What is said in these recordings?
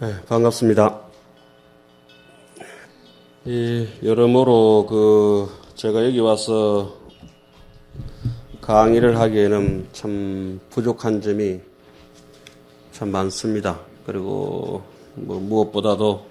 네, 반갑습니다. 여러모로 제가 여기 와서 강의를 하기에는 참 부족한 점이 참 많습니다. 그리고 무엇보다도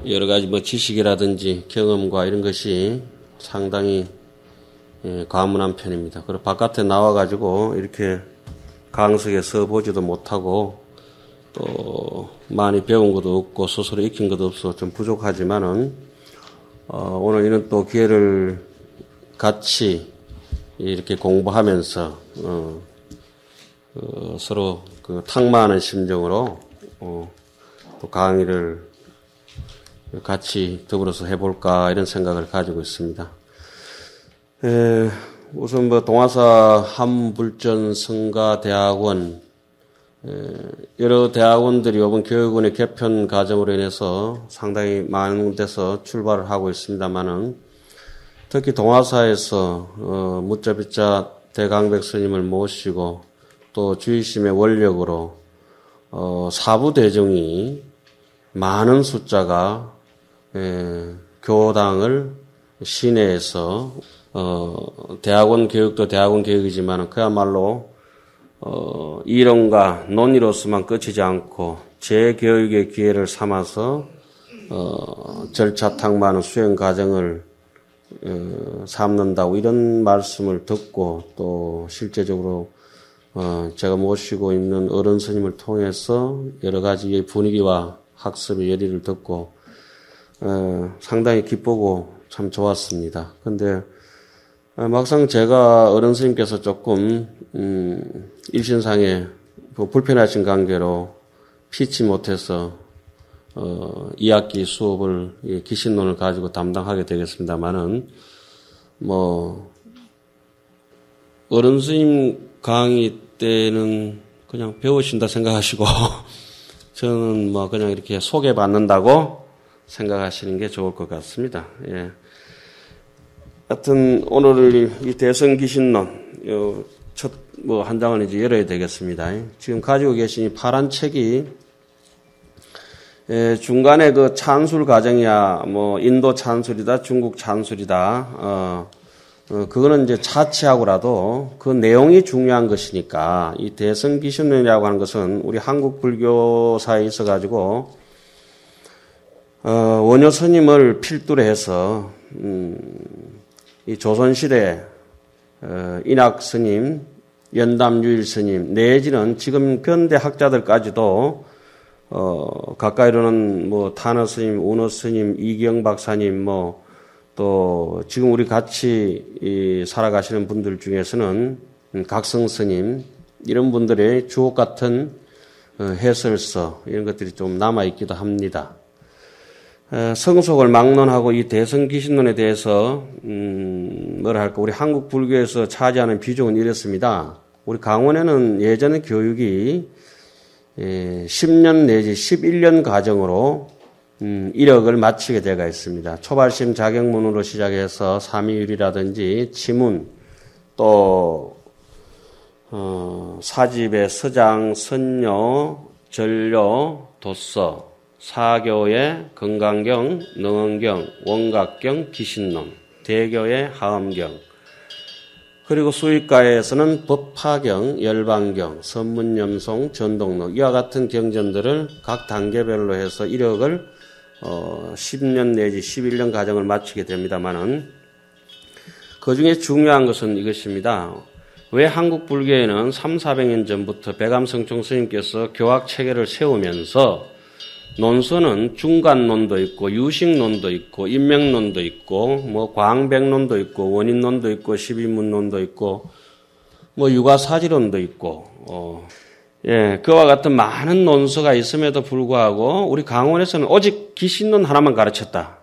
여러 가지 지식이라든지 경험과 이런 것이 상당히 과문한 편입니다. 그리고 바깥에 나와가지고 이렇게 강석에 서보지도 못하고 또 많이 배운 것도 없고 스스로 익힌 것도 없어 좀 부족하지만은 오늘 이런 또 기회를 같이 이렇게 공부하면서 서로 탁마하는 심정으로 또 강의를 같이 더불어서 해볼까 이런 생각을 가지고 있습니다. 우선 동아사 한문불전성가대학원 여러 대학원들이 이번 교육원의 개편 과정으로 인해서 상당히 많은 데서 출발을 하고 있습니다만은 특히 동아사에서 무자비자 대강백 스님을 모시고 또 주의심의 원력으로 사부대중이 많은 숫자가 교당을 시내에서 대학원 교육도 대학원 교육이지만 그야말로 이론과 논의로서만 끝이지 않고 재교육의 기회를 삼아서 절차 탁마하는 수행 과정을 삼는다고 이런 말씀을 듣고 또 실제적으로 제가 모시고 있는 어른 스님을 통해서 여러 가지의 분위기와 학습의 열의를 듣고 상당히 기쁘고 참 좋았습니다. 그런데 막상 제가 어른 스님께서 조금 일신상에 불편하신 관계로 피치 못해서 2학기 수업을 기신론을 가지고 담당하게 되겠습니다만은 어른 스님 강의 때는 그냥 배우신다 생각하시고 저는 그냥 이렇게 소개받는다고 생각하시는 게 좋을 것 같습니다. 예. 하여튼 오늘 이 대성기신론 첫 한 장을 이제 열어야 되겠습니다. 지금 가지고 계신 이 파란 책이 중간에 찬술 과정이야 인도 찬술이다 중국 찬술이다 그거는 이제 차치하고라도 그 내용이 중요한 것이니까 이 대성기신론이라고 하는 것은 우리 한국 불교사에 있어 가지고 원효 스님을 필두로 해서 이 조선시대 인학 스님, 연담유일 스님 내지는 지금 근대 학자들까지도 가까이로는 탄어 스님, 운어 스님, 이경 박사님 또 지금 우리 같이 살아가시는 분들 중에서는 각성 스님 이런 분들의 주옥 같은 해설서 이런 것들이 좀 남아 있기도 합니다. 성속을 막론하고 이 대성기신론에 대해서 우리 한국 불교에서 차지하는 비중은 이렇습니다. 우리 강원에는 예전의 교육이 10년 내지 11년 과정으로 1억을 마치게 되어 있습니다. 초발심 자격문으로 시작해서 삼위율이라든지 지문 또 사집의 서장, 선녀, 전료, 도서 사교의 건강경, 능언경, 원각경, 기신론, 대교의 하엄경, 그리고 수익가에서는 법화경, 열반경, 선문염송, 전동록 이와 같은 경전들을 각 단계별로 해서 1억을 10년 내지 11년 과정을 마치게 됩니다만은 그 중에 중요한 것은 이것입니다. 왜 한국 불교에는 300~400년 전부터 백암성총 스님께서 교학 체계를 세우면서 논서는 중간론도 있고 유식론도 있고 인명론도 있고 광백론도 있고 원인론도 있고 십인문론도 있고 유가사지론도 있고 그와 같은 많은 논서가 있음에도 불구하고 우리 강원에서는 오직 기신론 하나만 가르쳤다.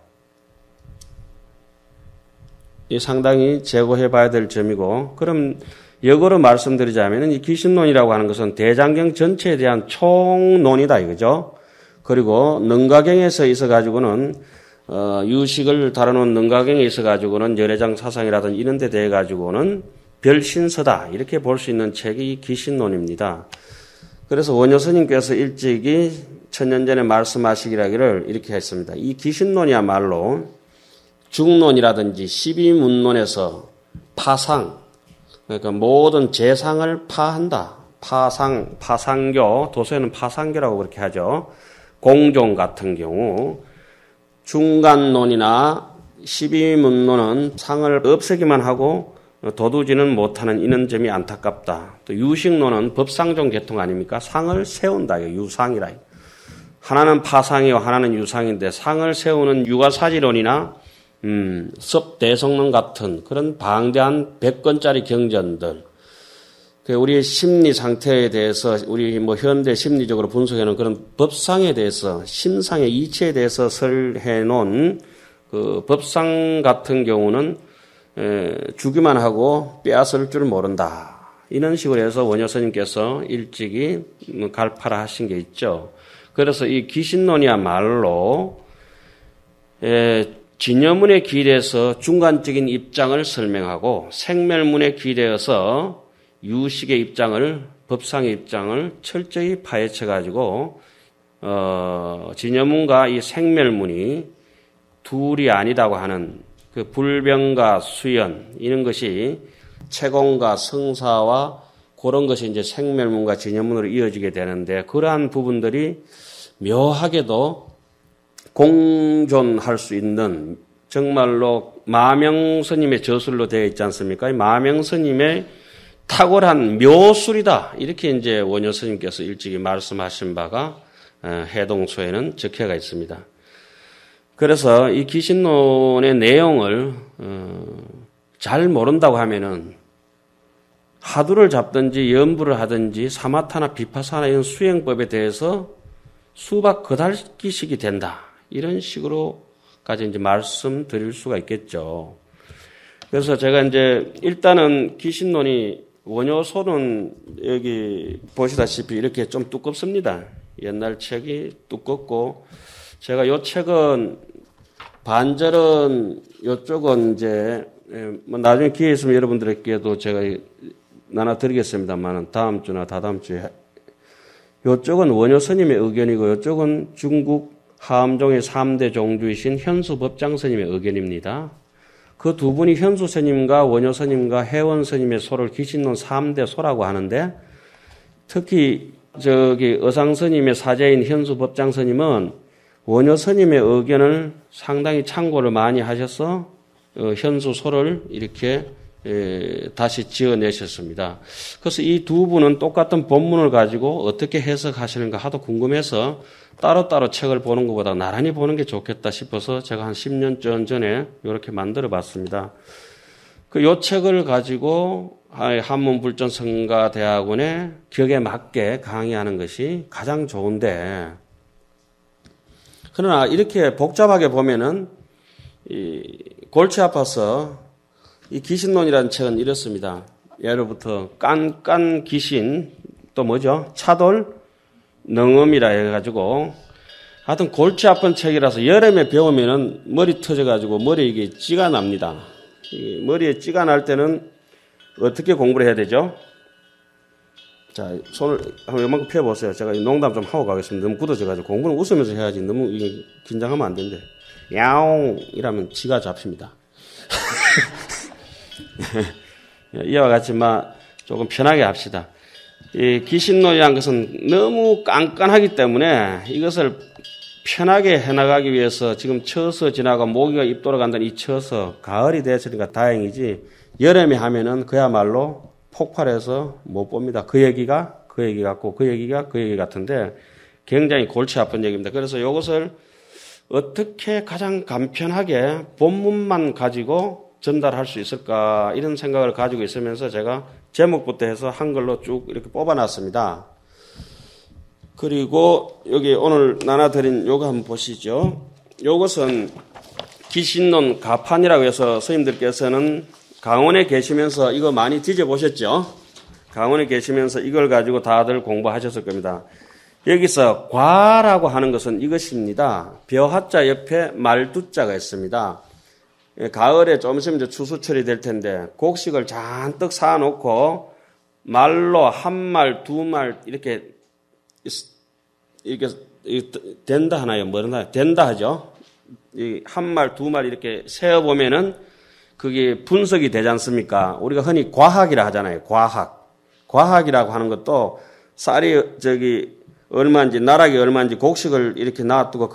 이 상당히 제고해 봐야 될 점이고 그럼 역으로 말씀드리자면 이 기신론이라고 하는 것은 대장경 전체에 대한 총론이다 이거죠. 그리고 능가경에서 있어가지고는 유식을 다루는 능가경에 있어가지고는 열애장 사상이라든지 이런 데 대해가지고는 별신서다 이렇게 볼 수 있는 책이 기신론입니다. 그래서 원효 스님께서 일찍이 천년 전에 말씀하시기를 이렇게 했습니다. 이 기신론이야말로 중론이라든지 12문론에서 파상, 그러니까 모든 재상을 파한다. 파상교, 도서에는 파상교라고 그렇게 하죠. 공종 같은 경우 중간론이나 12문론은 상을 없애기만 하고 도두지는 못하는 이런 점이 안타깝다. 또 유식론은 법상종 계통 아닙니까? 상을 세운다. 유상이라. 하나는 파상이요, 하나는 유상인데 상을 세우는 유가사지론이나 섭대성론 같은 그런 방대한 100권짜리 경전들, 우리의 심리 상태에 대해서 우리 현대 심리적으로 분석해놓은 그런 법상에 대해서 심상의 이치에 대해서 설해 놓은 그 법상 같은 경우는 주기만 하고 빼앗을 줄 모른다. 이런 식으로 해서 원효 스님께서 일찍이 갈파라 하신 게 있죠. 그래서 이 기신론이야말로 진여문에 기대서 중간적인 입장을 설명하고 생멸문에 기대어서 유식의 입장을, 법상의 입장을 철저히 파헤쳐 가지고 진여문과 이 생멸문이 둘이 아니다고 하는 그 불변과 수연, 이런 것이 채공과 성사와 그런 것이 이제 생멸문과 진여문으로 이어지게 되는데, 그러한 부분들이 묘하게도 공존할 수 있는 정말로 마명스님의 저술로 되어 있지 않습니까? 마명스님의 탁월한 묘술이다. 이렇게 이제 원효 스님께서 일찍이 말씀하신 바가 해동소에는 적혀가 있습니다. 그래서 이 기신론의 내용을 잘 모른다고 하면은 하두를 잡든지 연부를 하든지 사마타나 비파사나 이런 수행법에 대해서 수박 거달기식이 된다. 이런 식으로까지 이제 말씀드릴 수가 있겠죠. 그래서 제가 이제 일단은 기신론이 원효소는 여기 보시다시피 이렇게 좀 두껍습니다. 옛날 책이 두껍고, 제가 이 책은 반절은 이쪽은 이제 나중에 기회 있으면 여러분들에게도 제가 나눠드리겠습니다만 다음 주나 다다음 주에 이쪽은 원효 스님의 의견이고 이쪽은 중국 하암종의 3대 종주이신 현수 법장 스님의 의견입니다. 그 두 분이 현수 스님과 원효 스님과 해원 스님의 소를 기신론 3대 소라고 하는데, 특히 의상 스님의 사제인 현수 법장 스님은 원효 스님의 의견을 상당히 참고를 많이 하셔서 현수 소를 이렇게 다시 지어내셨습니다. 그래서 이 두 분은 똑같은 본문을 가지고 어떻게 해석하시는가 하도 궁금해서 따로따로 책을 보는 것보다 나란히 보는 게 좋겠다 싶어서 제가 한 10년 전에 이렇게 만들어 봤습니다. 요 책을 가지고 한문불전성가대학원의 격에 맞게 강의하는 것이 가장 좋은데, 그러나 이렇게 복잡하게 보면은 골치 아파서 이 기신론이라는 책은 이렇습니다. 예로부터 깐깐 기신, 또 뭐죠? 차돌, 능음이라 해가지고, 하여튼 골치 아픈 책이라서 여름에 배우면은 머리 터져가지고 머리에 이게 찌가 납니다. 머리에 찌가 날 때는 어떻게 공부를 해야 되죠? 자, 손을 한번 요만큼 펴보세요. 제가 농담 좀 하고 가겠습니다. 너무 굳어져가지고 공부는 웃으면서 해야지 너무 긴장하면 안 된대. 야옹! 이라면 지가 잡힙니다. 이와 같이 조금 편하게 합시다. 이 기신론이라는 것은 너무 깐깐하기 때문에 이것을 편하게 해나가기 위해서 지금 처서 지나가 모기가 입 돌아간다는 이 처서 가을이 됐으니까 다행이지, 여름에 하면은 그야말로 폭발해서 못 봅니다. 그 얘기가 그 얘기 같고 그 얘기가 그 얘기 같은데 굉장히 골치 아픈 얘기입니다. 그래서 이것을 어떻게 가장 간편하게 본문만 가지고 전달할 수 있을까, 이런 생각을 가지고 있으면서 제가 제목부터 해서 한글로 쭉 이렇게 뽑아놨습니다. 그리고 여기 오늘 나눠드린 요거 한번 보시죠. 요것은 기신론 가판이라고 해서 스님들께서는 강원에 계시면서 이거 많이 뒤져보셨죠? 강원에 계시면서 이걸 가지고 다들 공부하셨을 겁니다. 여기서 과라고 하는 것은 이것입니다. 벼하자 옆에 말두자가 있습니다. 가을에 좀 있으면 이제 추수철이 될 텐데 곡식을 잔뜩 쌓아놓고 말로 한 말, 두 말 이렇게 이렇게 된다 하나요? 뭐나 된다 하죠. 한 말, 두 말 이렇게 세어보면은 그게 분석이 되지 않습니까? 우리가 흔히 과학이라 하잖아요. 과학이라고 하는 것도 쌀이 얼마인지, 나락이 얼마인지 곡식을 이렇게 놔두고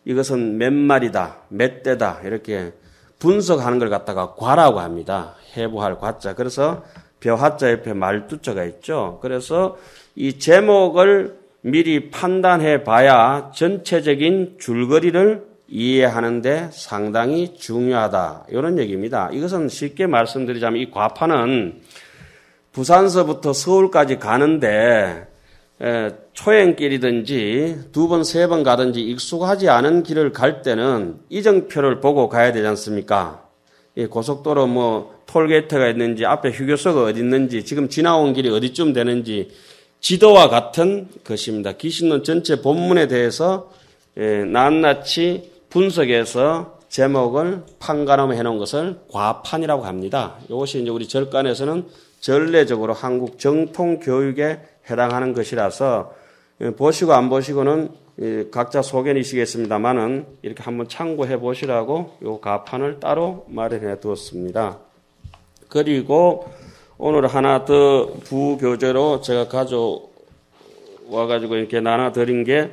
이것은 몇 마리다, 몇 대다, 이렇게 분석하는 걸 갖다가 과라고 합니다. 해부할 과자. 그래서 벼하자 옆에 말두자가 있죠. 그래서 이 제목을 미리 판단해 봐야 전체적인 줄거리를 이해하는데 상당히 중요하다. 이런 얘기입니다. 이것은 쉽게 말씀드리자면 이 과파는 부산서부터 서울까지 가는데 초행길이든지 두 번, 세 번 가든지 익숙하지 않은 길을 갈 때는 이정표를 보고 가야 되지 않습니까? 고속도로 톨게이트가 있는지 앞에 휴게소가 어디 있는지 지금 지나온 길이 어디쯤 되는지 지도와 같은 것입니다. 기신론 전체 본문에 대해서 낱낱이 분석해서 제목을 판가름해 놓은 것을 과판이라고 합니다. 이것이 이제 우리 절간에서는 전례적으로 한국 정통 교육에 해당하는 것이라서 보시고 안 보시고는 각자 소견이시겠습니다만은 이렇게 한번 참고해 보시라고 이 가판을 따로 마련해 두었습니다. 그리고 오늘 하나 더 부교재로 제가 가져와가지고 이렇게 나눠드린 게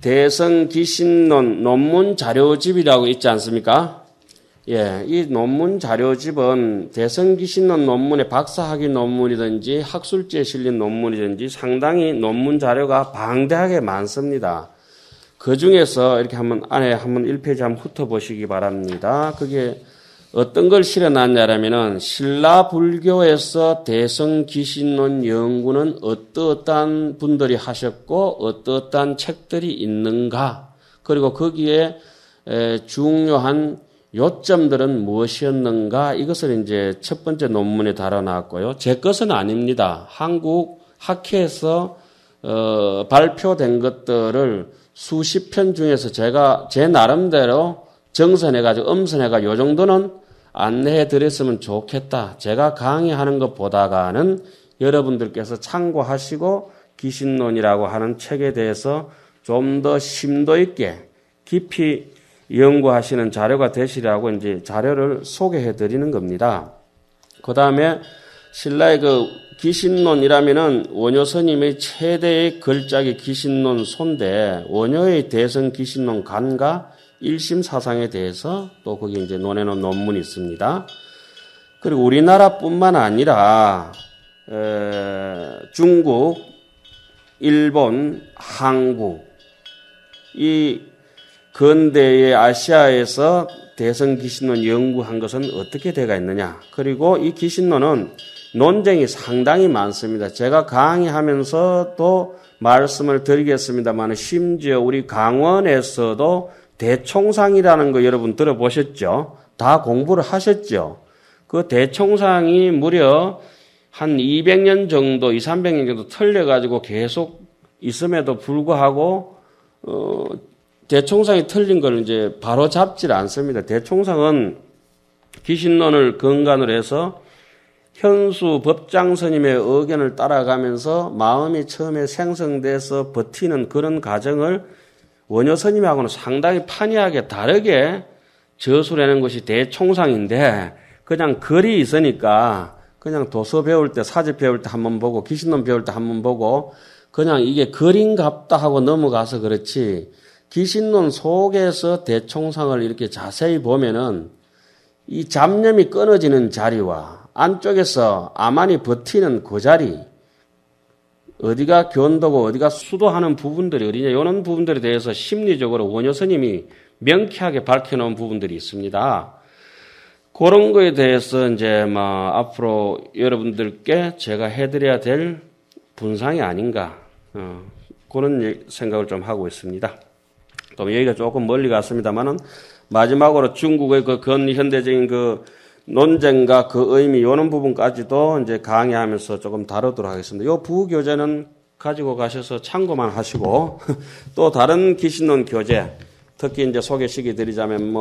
대성기신론 논문 자료집이라고 있지 않습니까? 예, 이 논문 자료집은 대성기신론 논문의 박사학위 논문이든지 학술지에 실린 논문이든지 상당히 논문 자료가 방대하게 많습니다. 그 중에서 이렇게 안에 한번 1페이지 한번 훑어보시기 바랍니다. 그게 어떤 걸 실어놨냐면은 신라 불교에서 대성기신론 연구는 어떠한 분들이 하셨고 어떠한 책들이 있는가, 그리고 거기에 중요한 요점들은 무엇이었는가, 이것을 이제 첫 번째 논문에 다뤄놨고요. 제 것은 아닙니다. 한국 학회에서 발표된 것들을 수십 편 중에서 제가 제 나름대로 정선해가지고 엄선해가 요 정도는 안내해 드렸으면 좋겠다. 제가 강의하는 것보다가는 여러분들께서 참고하시고 기신론이라고 하는 책에 대해서 좀 더 심도 있게 깊이 연구하시는 자료가 되시라고 이제 자료를 소개해 드리는 겁니다. 그 다음에 신라의 기신론이라면은 원효 스님의 최대의 걸작이 기신론 손대 원효의 대성 기신론 간과 일심 사상에 대해서 또 거기 이제 논해놓은 논문이 있습니다. 그리고 우리나라뿐만 아니라 중국, 일본, 한국, 이 근대의 아시아에서 대성 기신론 연구한 것은 어떻게 되어 있느냐. 그리고 이 기신론은 논쟁이 상당히 많습니다. 제가 강의하면서도 말씀을 드리겠습니다만 심지어 우리 강원에서도 대총상이라는 거 여러분 들어보셨죠? 다 공부를 하셨죠? 그 대총상이 무려 한 200년 정도, 300년 정도 틀려가지고 계속 있음에도 불구하고, 대총상이 틀린 걸 이제 바로 잡질 않습니다. 대총상은 기신론을 근간으로 해서 현수 법장 스님의 의견을 따라가면서 마음이 처음에 생성돼서 버티는 그런 과정을 원효 스님하고는 상당히 판이하게 다르게 저술하는 것이 대총상인데, 그냥 글이 있으니까 그냥 도서 배울 때, 사제 배울 때 한번 보고, 기신론 배울 때 한번 보고, 그냥 이게 글인갑다 하고 넘어가서 그렇지, 기신론 속에서 대총상을 이렇게 자세히 보면은 이 잡념이 끊어지는 자리와 안쪽에서 아만이 버티는 그 자리, 어디가 견도고 어디가 수도하는 부분들이 어디냐, 이런 부분들에 대해서 심리적으로 원효 스님이 명쾌하게 밝혀놓은 부분들이 있습니다. 그런 거에 대해서 이제 앞으로 여러분들께 제가 해드려야 될 분상이 아닌가, 그런 생각을 좀 하고 있습니다. 또 여기가 조금 멀리 갔습니다만은 마지막으로 중국의 그 근현대적인 그 논쟁과 그 의미, 이런 부분까지도 이제 강의하면서 조금 다루도록 하겠습니다. 이 부교재는 가지고 가셔서 참고만 하시고, 또 다른 기신론 교재, 특히 이제 소개시켜 드리자면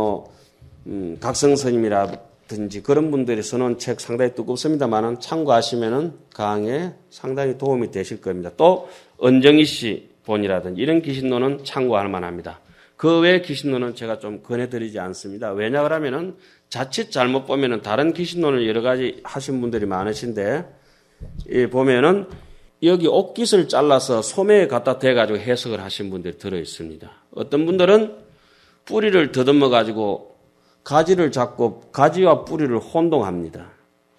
각성 스님이라든지 그런 분들이 써놓은 책 상당히 두껍습니다만은 참고하시면은 강의에 상당히 도움이 되실 겁니다. 또 은정희 씨 본이라든지 이런 기신론은 참고할 만합니다. 그 외의 기신론은 제가 좀 권해드리지 않습니다. 왜냐 그러면은 자칫 잘못 보면은 다른 기신론을 여러 가지 하신 분들이 많으신데, 보면은 여기 옥깃을 잘라서 소매에 갖다 대가지고 해석을 하신 분들이 들어 있습니다. 어떤 분들은 뿌리를 더듬어 가지고 가지를 잡고 가지와 뿌리를 혼동합니다.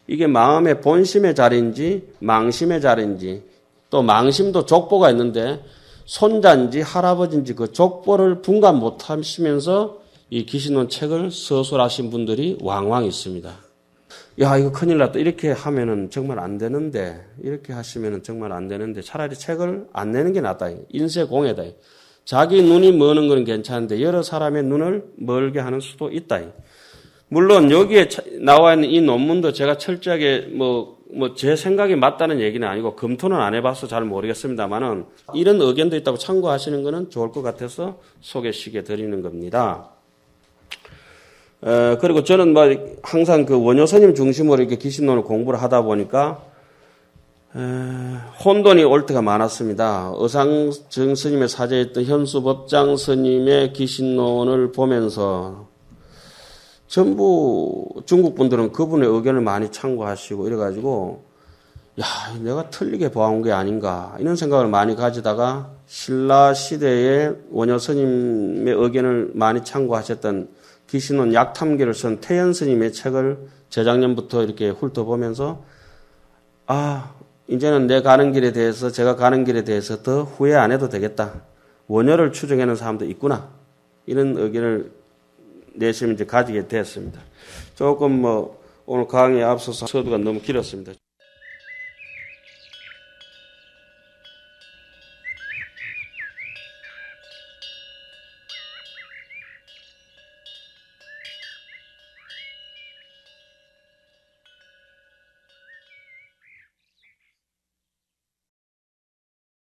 이게 마음의 본심의 자리인지 망심의 자리인지, 또 망심도 족보가 있는데 손자인지 할아버지인지 그 족보를 분간 못하시면서 이 기신론 책을 서술하신 분들이 왕왕 있습니다. 야, 이거 큰일 났다. 이렇게 하면은 정말 안 되는데, 이렇게 하시면은 정말 안 되는데, 차라리 책을 안 내는 게 낫다. 인쇄공예다. 자기 눈이 머는 건 괜찮은데 여러 사람의 눈을 멀게 하는 수도 있다. 물론 여기에 나와 있는 이 논문도 제가 철저하게 제 생각이 맞다는 얘기는 아니고 검토는 안 해봐서 잘 모르겠습니다만은 이런 의견도 있다고 참고하시는 것은 좋을 것 같아서 소개시켜 드리는 겁니다. 그리고 저는 항상 그 원효 스님 중심으로 이렇게 기신론을 공부를 하다 보니까 혼돈이 올 때가 많았습니다. 의상정 스님의 사제였던 현수법장 스님의 기신론을 보면서 전부 중국 분들은 그분의 의견을 많이 참고하시고 이래가지고, 야, 내가 틀리게 봐온 게 아닌가 이런 생각을 많이 가지다가 신라 시대에 원효 스님의 의견을 많이 참고하셨던 기신론 약탐기를 쓴 태연 스님의 책을 재작년부터 이렇게 훑어보면서, 이제는 제가 가는 길에 대해서 더 후회 안 해도 되겠다. 원효를 추종하는 사람도 있구나. 이런 의견을 내심 이제 가지게 됐습니다. 조금 오늘 강의에 앞서서 서두가 너무 길었습니다.